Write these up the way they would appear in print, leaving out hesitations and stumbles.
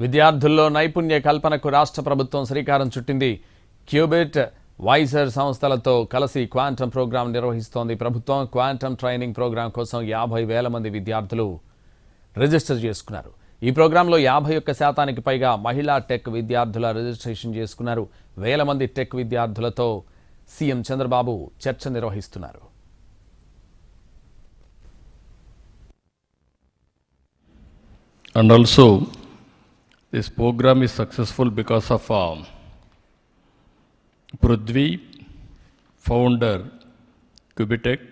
విద్యార్థుల్లో నైపుణ్య కల్పనకు రాష్ట్ర ప్రభుత్వం శ్రీకారం చుట్టింది. క్యూబిట్, వైజర్ సంస్థలతో కలిసి క్వాంటమ్ ప్రోగ్రాం నిర్వహిస్తోంది ప్రభుత్వం. క్వాంటమ్ ట్రైనింగ్ ప్రోగ్రాం కోసం 50,000 మంది విద్యార్థులు రిజిస్టర్ చేసుకున్నారు. ఈ ప్రోగ్రాంలో 51% పైగా మహిళా టెక్ విద్యార్థుల రిజిస్ట్రేషన్ చేసుకున్నారు. వేల మంది టెక్ విద్యార్థులతో సీఎం చంద్రబాబు చర్చ నిర్వహిస్తున్నారు. And also, this program is successful because of Prudvi, founder Cubitech,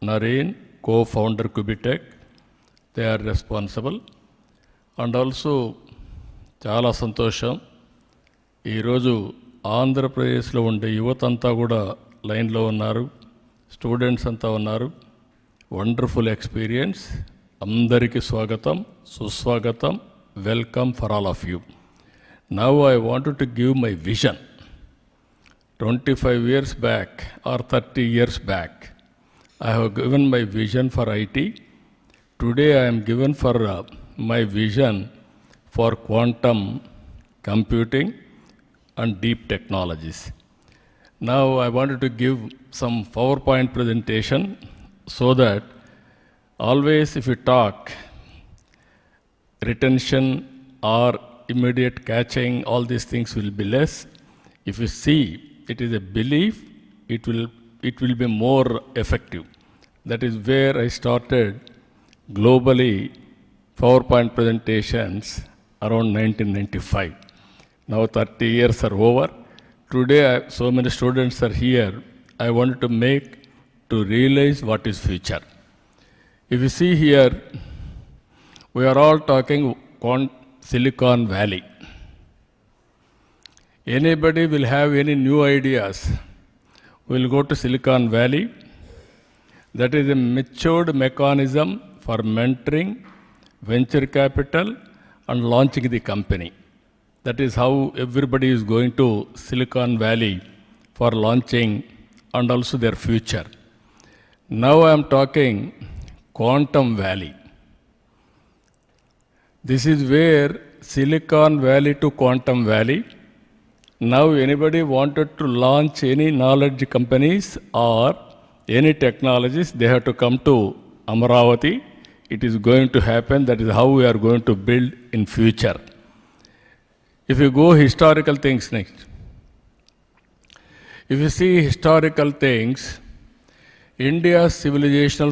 Nareen, co-founder Cubitech. They are responsible. And also, చాలా సంతోషం, ఈరోజు ఆంధ్రప్రదేశ్లో ఉండే యువత అంతా కూడా లైన్లో ఉన్నారు, స్టూడెంట్స్ అంతా ఉన్నారు. Wonderful experience. అందరికీ స్వాగతం, సుస్వాగతం, welcome for all of you. Now I wanted to give my vision. 25 years back or 30 years back, I have given my vision for IT. Today I am given for my vision for quantum computing and deep technologies. Now I wanted to give some PowerPoint presentation so that always if you talk, retention or immediate catching, all these things will be less. If you see it is a belief, it will be more effective. That is where I started globally PowerPoint presentations around 1995. Now 30 years are over. Today so many students are here. I wanted to make to realize what is future. If you see here, we are all talking Silicon Valley. Anybody will have any new ideas, will go to Silicon Valley. That is a matured mechanism for mentoring, venture capital and launching the company. That is how everybody is going to Silicon Valley for launching and also their future. Now I am talking Quantum Valley. This is where Silicon Valley to Quantum Valley. Now anybody wanted to launch any knowledge companies or any technologies, they have to come to Amaravati. It is going to happen. That is how we are going to build in future. If you go historical things next. If you see historical things, India's civilization,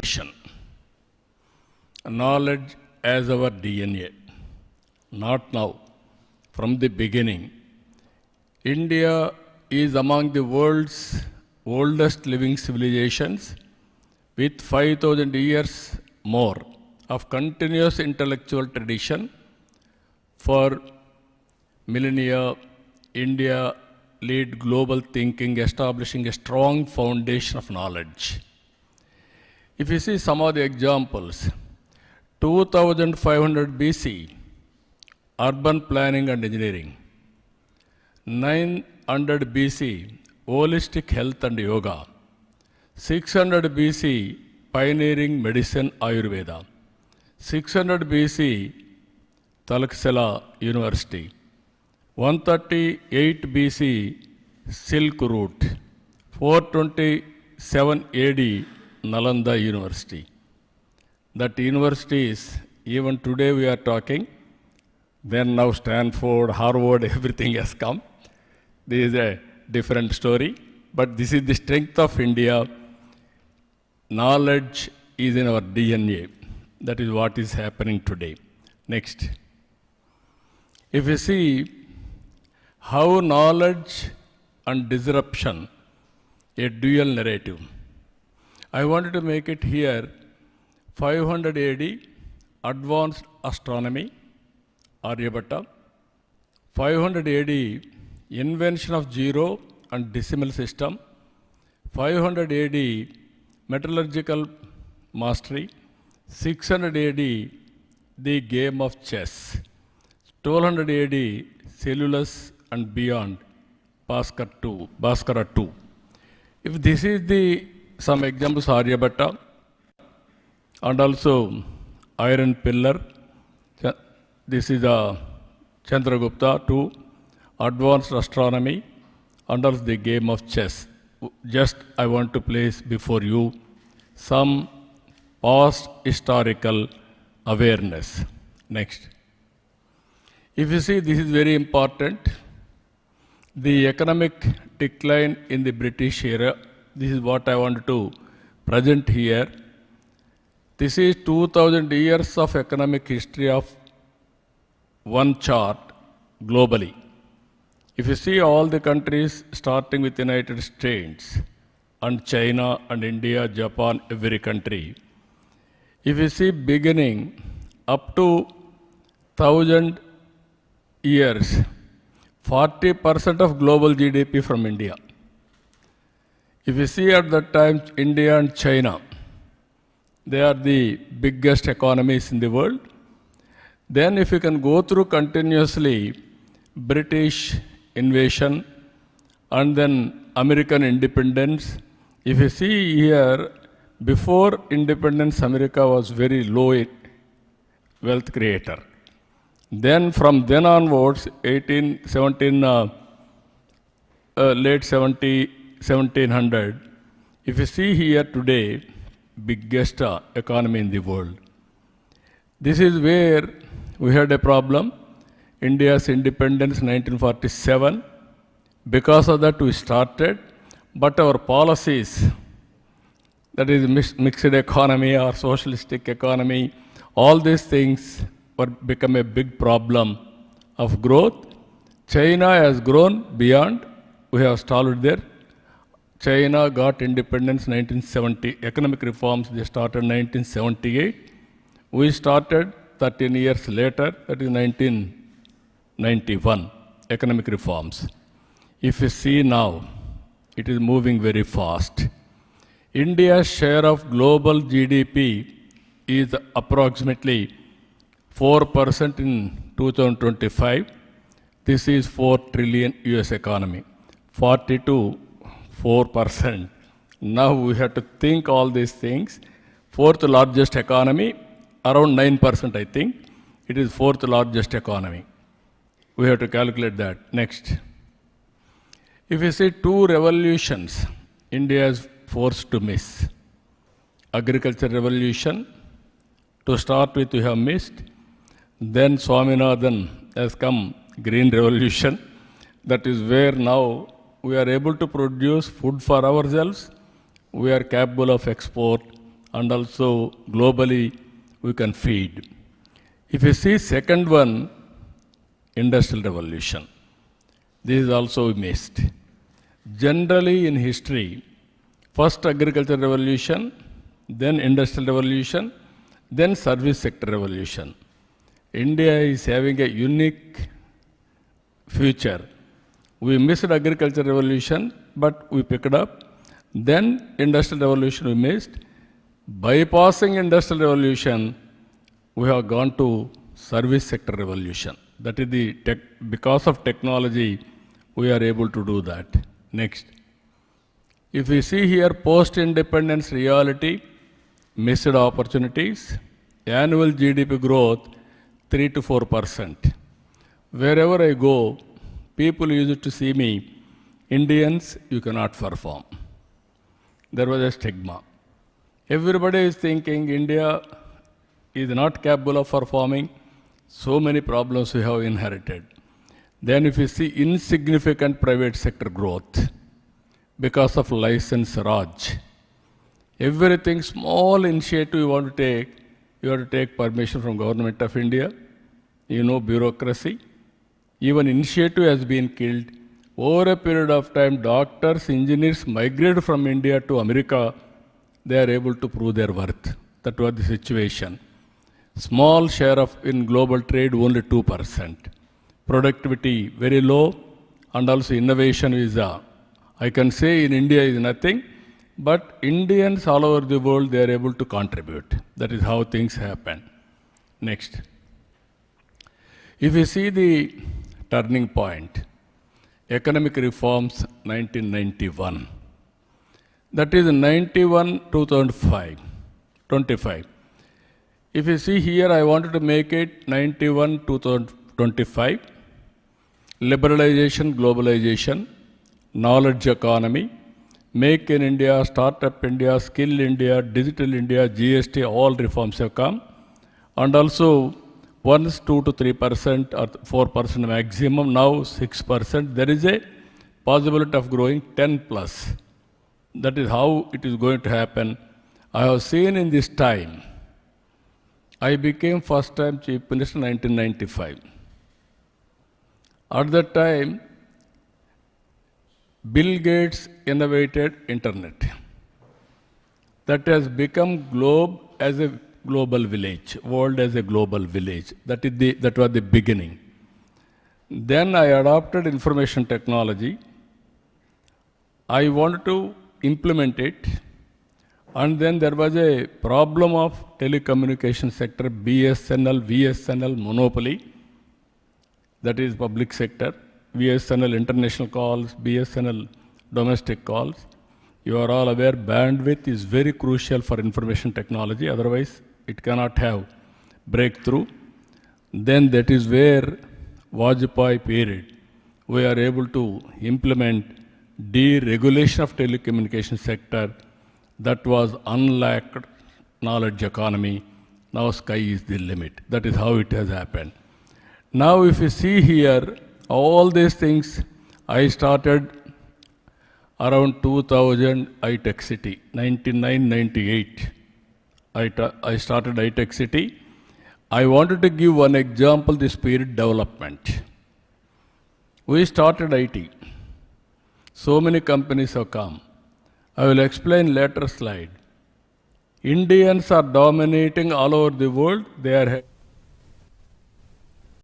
knowledge as our DNA. Not now, from the beginning. India is among the world's oldest living civilizations with 5,000 years more of continuous intellectual tradition. For millennia, India led global thinking, establishing a strong foundation of knowledge. If you see some of the examples, 2500 BC, urban planning and engineering. 900 BC, holistic health and yoga. 600 BC, pioneering medicine, Ayurveda. 600 BC, Talaksela University. 138 BC, Silk Route. 427 AD, Nalanda University. That universities, even today we are talking, then now Stanford, Harvard, everything has come. This is a different story, but this is the strength of India. Knowledge is in our DNA. That is what is happening today. Next. If you see how knowledge and disruption, a dual narrative. I wanted to make it here, 500 AD, advanced astronomy, Aryabhatta. 500 AD, invention of zero and decimal system. 500 AD, metallurgical mastery. 600 AD, the game of chess. 1200 AD, cellulose and beyond, Bhaskara 2. If this is the some examples, Aryabhatta, and also iron pillar. This is a Chandragupta to advanced astronomy under the game of chess. Just I want to place before you some past historical awareness. Next. If you see, this is very important. The economic decline in the British era, this is what I want to present here. This is 2000 years of economic history of one chart globally. If you see all the countries starting with the United States and China and India, Japan, every country, if you see beginning up to 1000 years, 40% of global GDP from India. If you see at that time, India and China, they are the biggest economies in the world. Then if you can go through continuously British invasion and then American independence, if you see here, before independence, America was very low wealth creator. Then from then onwards, late 1700, if you see here today, biggest economy in the world. This is where we had a problem. India's independence 1947. Because of that we started, but our policies, that is mixed economy or socialistic economy, all these things were become a big problem of growth. China has grown beyond, we have stalled there. China got independence 1970, economic reforms they started 1978. We started 13 years later, that is 1991, economic reforms. If you see now, it is moving very fast. India's share of global GDP is approximately 4% in 2025. This is 4 trillion US economy, 4%. Now we have to think all these things. Fourth largest economy, around 9% I think. It is fourth largest economy. We have to calculate that. Next. If you see two revolutions, India is forced to miss. Agriculture revolution, to start with we have missed. Then Swaminathan has come, green revolution. That is where now we are able to produce food for ourselves. We are capable of export and also globally we can feed. If you see second one, industrial revolution. This is also missed. Generally in history, first agriculture revolution, then industrial revolution, then service sector revolution. India is having a unique future. We missed agriculture revolution, but we picked up. Then industrial revolution we missed. Bypassing industrial revolution, we have gone to service sector revolution. That is the because of technology, we are able to do that. Next. If we see here post-independence reality, missed opportunities, annual GDP growth 3 to 4%. Wherever I go, people used to see me, Indians, you cannot perform. There was a stigma. Everybody is thinking India is not capable of performing. So many problems we have inherited. Then if you see insignificant private sector growth because of license Raj. Everything small initiative you want to take, you have to take permission from Government of India. You know, bureaucracy. Even initiative has been killed. Over a period of time, doctors, engineers migrated from India to America. They are able to prove their worth. That was the situation. Small share of in global trade, only 2%. Productivity very low, and also innovation is, I can say in India is nothing, but Indians all over the world, they are able to contribute. That is how things happen. Next. If you see the turning point, economic reforms 1991. That is 25. If you see here, I wanted to make it 91, 2025. 25, liberalization, globalization, knowledge economy, make in India, startup India, skill India, digital India, GST, all reforms have come. And also, once 2 to 3% or 4% maximum, now 6%, there is a possibility of growing 10 plus. That is how it is going to happen. I have seen in this time, I became first time Chief Minister in 1995. At that time, Bill Gates innovated internet. That has become globe as a global village, world as a global village. That was the beginning. Then I adopted information technology. I wanted to implement it, and then there was a problem of telecommunication sector, BSNL, VSNL monopoly. That is public sector. VSNL international calls, BSNL domestic calls. You are all aware bandwidth is very crucial for information technology, otherwise it cannot have breakthrough. Then that is where Vajpayee period, we are able to implement deregulation of telecommunication sector. That was unlocked knowledge economy. Now sky is the limit. That is how it has happened. Now if you see here, all these things I started around 2000 iTech City, 99-98. I started iTech City. I wanted to give one example, the spirit development. We started IT. So many companies have come. I will explain later slide. Indians are dominating all over the world. They are